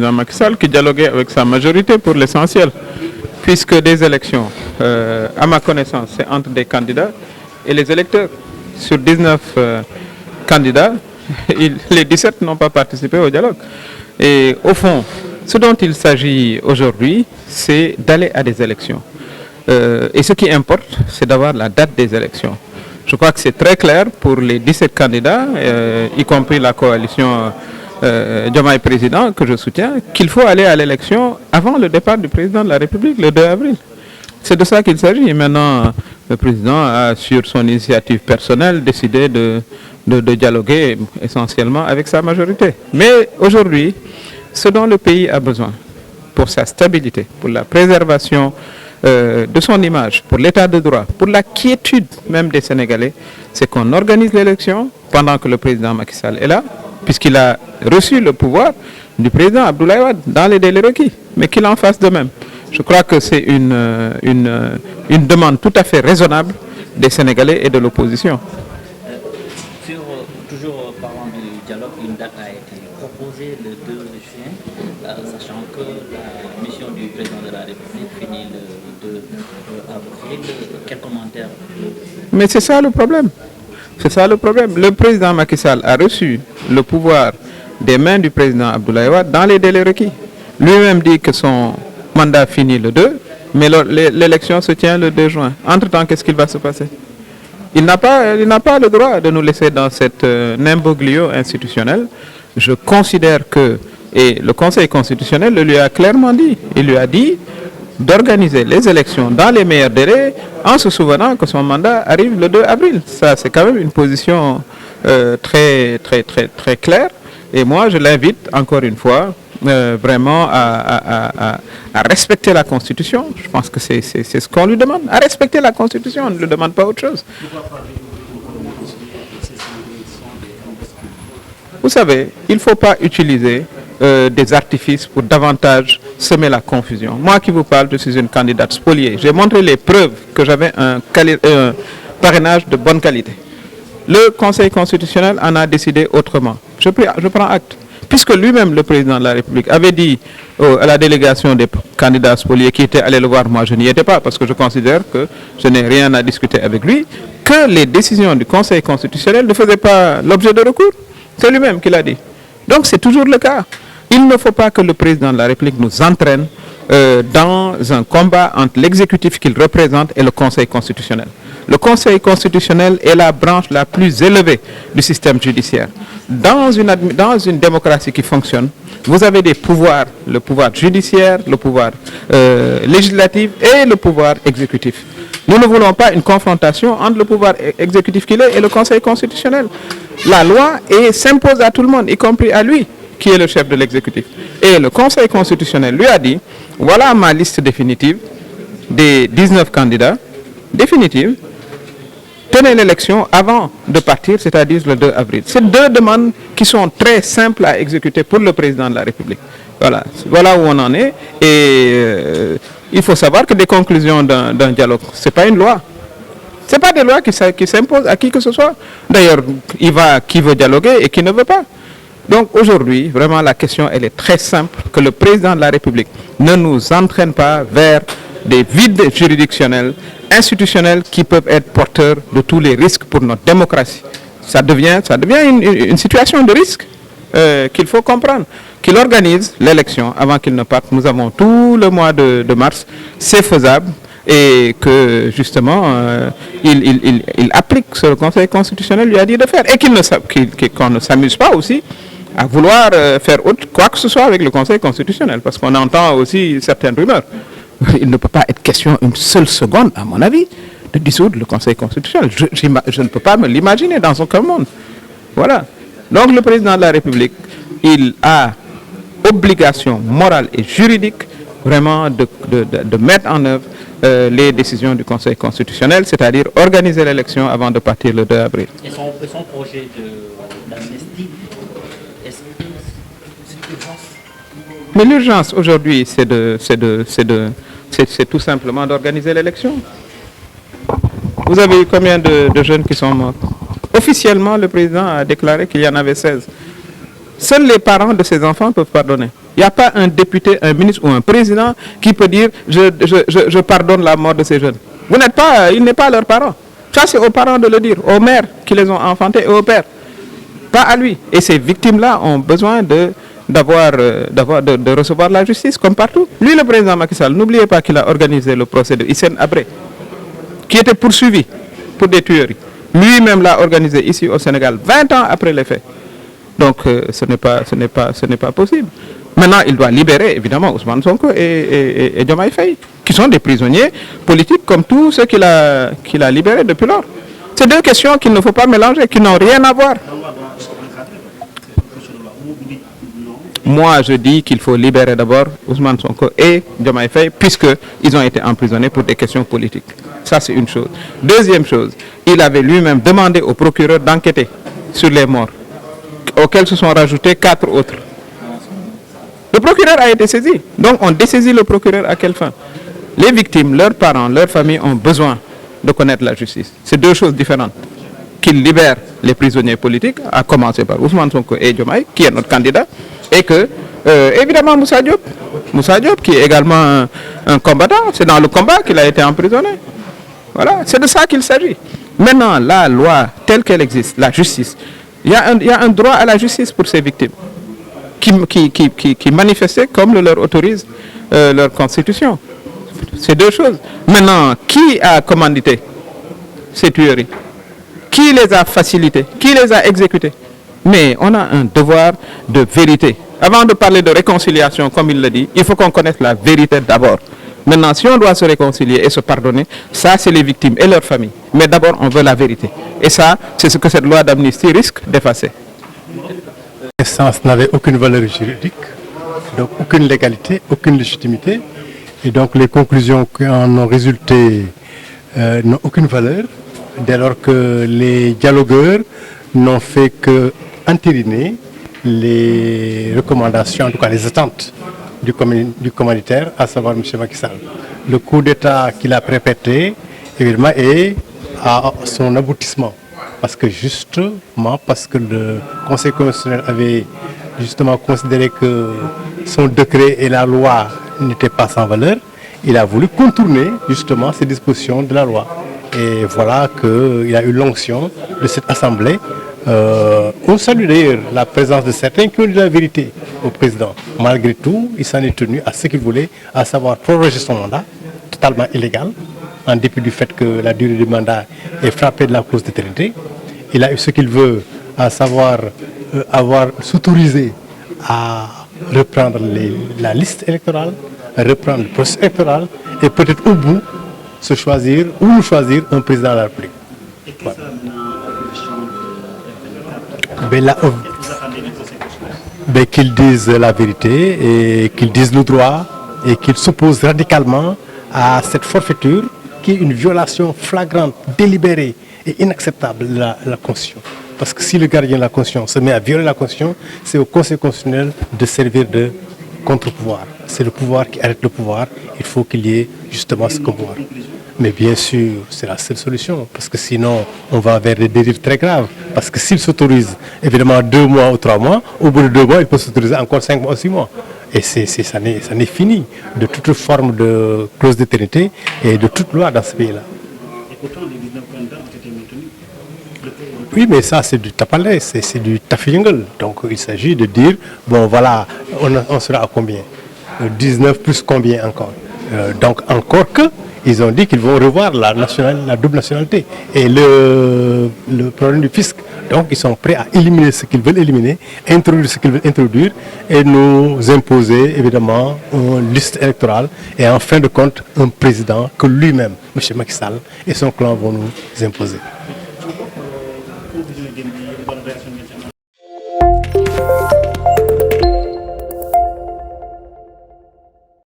président Macky Sall, qui dialoguait avec sa majorité pour l'essentiel, puisque des élections, à ma connaissance, c'est entre des candidats et les électeurs. Sur 19 candidats, les 17 n'ont pas participé au dialogue. Et au fond, ce dont il s'agit aujourd'hui, c'est d'aller à des élections. Et ce qui importe, c'est d'avoir la date des élections. Je crois que c'est très clair pour les 17 candidats, y compris la coalition Diomaye Président, que je soutiens, qu'il faut aller à l'élection avant le départ du président de la République, le 2 avril. C'est de ça qu'il s'agit. Maintenant, le président a, sur son initiative personnelle, décidé de dialoguer essentiellement avec sa majorité. Mais aujourd'hui, ce dont le pays a besoin pour sa stabilité, pour la préservation de son image, pour l'état de droit, pour la quiétude même des Sénégalais, c'est qu'on organise l'élection pendant que le président Macky Sall est là, puisqu'il a reçu le pouvoir du président Abdoulaye Wade dans les délais requis, mais qu'il en fasse de même. Je crois que c'est une demande tout à fait raisonnable des Sénégalais et de l'opposition. Toujours parlant du dialogue, une date a été proposée le 2 juin, sachant que la mission du président de la République finit le 2 avril. Quel commentaire? Mais c'est ça le problème. C'est ça le problème. Le président Macky Sall a reçu le pouvoir des mains du président Abdoulaye Wade dans les délais requis. Lui-même dit que son mandat finit le 2, mais l'élection se tient le 2 juin. Entre-temps, qu'est-ce qu'il va se passer? Il n'a pas le droit de nous laisser dans cet imbroglio institutionnel. Je considère que, et le Conseil constitutionnel le lui a clairement dit, il lui a dit d'organiser les élections dans les meilleurs délais en se souvenant que son mandat arrive le 2 avril. Ça, c'est quand même une position très claire. Et moi, je l'invite encore une fois vraiment à respecter la Constitution. Je pense que c'est ce qu'on lui demande, à respecter la Constitution. On ne lui demande pas autre chose. Vous savez, il ne faut pas utiliser des artifices pour davantage semer la confusion. Moi qui vous parle, je suis une candidate spoliée. J'ai montré les preuves que j'avais un parrainage de bonne qualité. Le Conseil constitutionnel en a décidé autrement. Je prends acte. Puisque lui-même, le président de la République, avait dit à la délégation des candidats spoliés qui étaient allés le voir, moi je n'y étais pas parce que je considère que je n'ai rien à discuter avec lui, que les décisions du Conseil constitutionnel ne faisaient pas l'objet de recours. C'est lui-même qui l'a dit. Donc c'est toujours le cas. Il ne faut pas que le président de la République nous entraîne dans un combat entre l'exécutif qu'il représente et le Conseil constitutionnel. Le Conseil constitutionnel est la branche la plus élevée du système judiciaire. Dans une démocratie qui fonctionne, vous avez des pouvoirs, le pouvoir judiciaire, le pouvoir législatif et le pouvoir exécutif. Nous ne voulons pas une confrontation entre le pouvoir exécutif qu'il est et le Conseil constitutionnel. La loi s'impose à tout le monde, y compris à lui, qui est le chef de l'exécutif. Et le Conseil constitutionnel lui a dit, voilà ma liste définitive des 19 candidats, définitive. Tenez l'élection avant de partir, c'est-à-dire le 2 avril. C'est deux demandes qui sont très simples à exécuter pour le président de la République. Voilà où on en est. Et il faut savoir que des conclusions d'un dialogue, ce n'est pas une loi. Ce n'est pas des lois qui s'imposent à qui que ce soit. D'ailleurs, il va qui veut dialoguer et qui ne veut pas. Donc aujourd'hui, vraiment la question, elle est très simple, que le président de la République ne nous entraîne pas vers des vides juridictionnels, institutionnels qui peuvent être porteurs de tous les risques pour notre démocratie. Ça devient une situation de risque qu'il faut comprendre. Qu'il organise l'élection avant qu'il ne parte. Nous avons tout le mois de mars, c'est faisable et que justement il applique ce que le Conseil constitutionnel lui a dit de faire et qu'on ne s'amuse pas aussi à vouloir faire quoi que ce soit avec le Conseil constitutionnel parce qu'on entend aussi certaines rumeurs. Il ne peut pas être question une seule seconde, à mon avis, de dissoudre le Conseil constitutionnel. Je ne peux pas me l'imaginer dans aucun monde. Voilà. Donc le président de la République, il a obligation morale et juridique vraiment de mettre en œuvre les décisions du Conseil constitutionnel, c'est-à-dire organiser l'élection avant de partir le 2 avril. Et son projet d'amnistie, est-ce que c'est une urgence? Mais l'urgence aujourd'hui, c'est tout simplement d'organiser l'élection. Vous avez eu combien de jeunes qui sont morts? Officiellement, le président a déclaré qu'il y en avait 16. Seuls les parents de ces enfants peuvent pardonner. Il n'y a pas un député, un ministre ou un président qui peut dire je pardonne la mort de ces jeunes. Il n'est pas leurs parents. Ça, c'est aux parents de le dire, aux mères qui les ont enfantés et aux pères. Pas à lui. Et ces victimes-là ont besoin de recevoir la justice comme partout. Lui, le président Macky Sall, n'oubliez pas qu'il a organisé le procès de Hissène Habré, qui était poursuivi pour des tueries. Lui-même l'a organisé ici au Sénégal 20 ans après les faits. Donc ce n'est pas possible. Maintenant, il doit libérer évidemment Ousmane Sonko et Diomaye Faye, qui sont des prisonniers politiques comme tous ceux qu'il a libérés depuis lors. C'est deux questions qu'il ne faut pas mélanger, qui n'ont rien à voir. Moi, je dis qu'il faut libérer d'abord Ousmane Sonko et Diomaye Faye, puisqu'ils ont été emprisonnés pour des questions politiques. Ça, c'est une chose. Deuxième chose, il avait lui-même demandé au procureur d'enquêter sur les morts, auxquels se sont rajoutés 4 autres. Le procureur a été saisi. Donc, on dessaisit le procureur à quelle fin? Les victimes, leurs parents, leurs familles ont besoin de connaître la justice. C'est deux choses différentes. Qu'il libère les prisonniers politiques, à commencer par Ousmane Sonko et Diomaye, qui est notre candidat, et que, évidemment, Moussa Diop, qui est également un combattant, c'est dans le combat qu'il a été emprisonné. Voilà, c'est de ça qu'il s'agit. Maintenant, la loi telle qu'elle existe, la justice, il y a un droit à la justice pour ces victimes qui manifestaient comme le leur autorise leur constitution. C'est deux choses. Maintenant, qui a commandité ces tueries? Qui les a facilitées? Qui les a exécutées? Mais on a un devoir de vérité. Avant de parler de réconciliation, comme il le dit, il faut qu'on connaisse la vérité d'abord. Maintenant, si on doit se réconcilier et se pardonner, ça, c'est les victimes et leurs familles. Mais d'abord, on veut la vérité. Et ça, c'est ce que cette loi d'amnistie risque d'effacer. L'essence n'avait aucune valeur juridique, donc aucune légalité, aucune légitimité. Et donc, les conclusions qui en ont résulté n'ont aucune valeur, dès lors que les dialogueurs n'ont fait que entériner les recommandations, en tout cas les attentes du commanditaire, à savoir M. Macky Sall. Le coup d'État qu'il a perpétré, évidemment, est à son aboutissement. Parce que le Conseil constitutionnel avait justement considéré que son décret et la loi n'étaient pas sans valeur, il a voulu contourner justement ces dispositions de la loi. Et voilà qu'il a eu l'onction de cette assemblée. On salue d'ailleurs la présence de certains qui ont dit la vérité au président. Malgré tout, il s'en est tenu à ce qu'il voulait, à savoir proroger son mandat, totalement illégal, en dépit du fait que la durée du mandat est frappée de la clause d'éternité. Il a eu ce qu'il veut, à savoir s'autoriser à reprendre la liste électorale, reprendre le processus électoral et peut-être au bout se choisir ou nous choisir un président de la République. Voilà. Qu'ils disent la vérité et qu'ils disent le droit et qu'ils s'opposent radicalement à cette forfaiture qui est une violation flagrante, délibérée et inacceptable de la Constitution. Parce que si le gardien de la Constitution se met à violer la Constitution, c'est au Conseil constitutionnel de servir de contre-pouvoir. C'est le pouvoir qui arrête le pouvoir. Il faut qu'il y ait justement ce pouvoir. Mais bien sûr, c'est la seule solution, parce que sinon, on va vers des dérives très graves. Parce que s'il s'autorise, évidemment, 2 mois ou 3 mois, au bout de 2 mois, il peut s'autoriser encore 5 mois ou 6 mois. Et ça n'est fini de toute forme de clause d'éternité et de toute loi dans ce pays-là. Et pourtant, les 19 candidats ont été maintenus. Oui, mais ça, c'est du tapalais, c'est du tafiyungle. Donc, il s'agit de dire, bon, voilà, on sera à combien 19 plus combien encore donc, encore que, ils ont dit qu'ils vont revoir la double nationalité et le problème du fisc. Donc, ils sont prêts à éliminer ce qu'ils veulent éliminer, introduire ce qu'ils veulent introduire et nous imposer, évidemment, une liste électorale et en fin de compte, un président que lui-même, M. Macky Sall et son clan vont nous imposer.